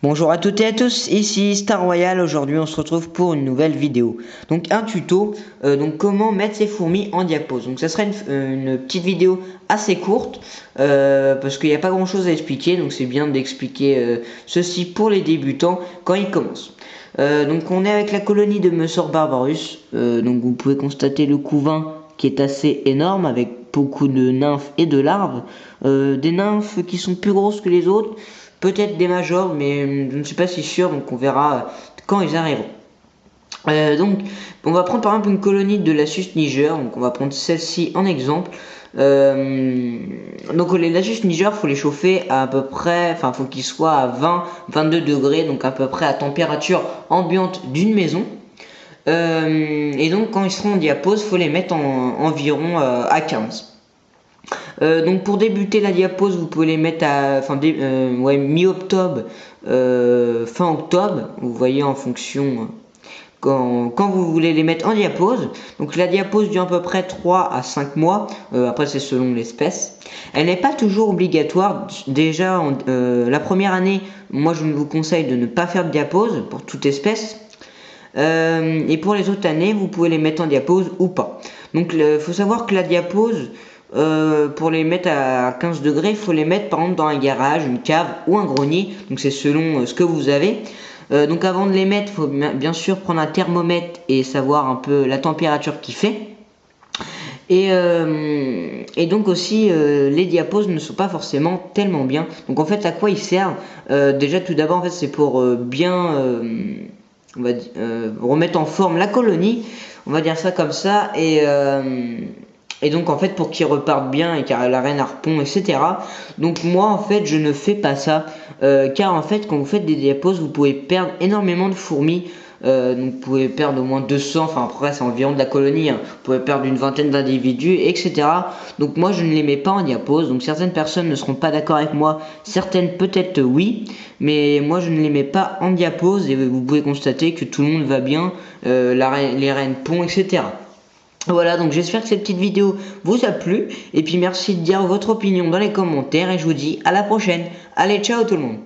Bonjour à toutes et à tous, ici Star Royal. Aujourd'hui on se retrouve pour une nouvelle vidéo. Donc un tuto, comment mettre ses fourmis en diapose. Donc ça sera une petite vidéo assez courte, parce qu'il n'y a pas grand chose à expliquer. Donc c'est bien d'expliquer ceci pour les débutants quand ils commencent. Donc on est avec la colonie de Monsieur Barbarus. Donc vous pouvez constater le couvain qui est assez énorme avec beaucoup de nymphes et de larves. Des nymphes qui sont plus grosses que les autres. Peut-être des majors, mais je ne suis pas si sûr, donc on verra quand ils arriveront. Donc, on va prendre par exemple une colonie de Lasius niger, donc on va prendre celle-ci en exemple. Donc les Lasius niger, faut les chauffer à peu près, enfin faut qu'ils soient à 20-22 degrés, donc à peu près à température ambiante d'une maison. Et donc quand ils seront en diapose, faut les mettre environ à 15. Donc pour débuter la diapose, vous pouvez les mettre à mi-octobre, fin octobre, vous voyez en fonction quand vous voulez les mettre en diapose. Donc la diapose dure à peu près 3 à 5 mois, après c'est selon l'espèce. Elle n'est pas toujours obligatoire. Déjà la première année, moi je vous conseille de ne pas faire de diapose pour toute espèce. Et pour les autres années, vous pouvez les mettre en diapose ou pas. Donc il faut savoir que la diapose, pour les mettre à 15 degrés, il faut les mettre par exemple dans un garage, une cave ou un grenier. Donc c'est selon ce que vous avez. Donc avant de les mettre, il faut bien sûr prendre un thermomètre et savoir un peu la température qu'il fait. Et donc aussi les diaposes ne sont pas forcément tellement bien. Donc en fait à quoi ils servent? Déjà tout d'abord en fait c'est pour bien on va remettre en forme la colonie, on va dire ça comme ça, et donc en fait pour qu'ils repartent bien et car la reine harpon, etc. Donc moi en fait je ne fais pas ça, car en fait quand vous faites des diaposes vous pouvez perdre énormément de fourmis. Donc vous pouvez perdre au moins 200, enfin après c'est environ de la colonie, hein. Vous pouvez perdre une vingtaine d'individus, etc. Donc moi je ne les mets pas en diapose. Donc certaines personnes ne seront pas d'accord avec moi, certaines peut-être oui, mais moi je ne les mets pas en diapose. Et vous pouvez constater que tout le monde va bien, les reines pont, etc. Voilà, donc j'espère que cette petite vidéo vous a plu, et puis merci de dire votre opinion dans les commentaires, et je vous dis à la prochaine. Allez, ciao tout le monde.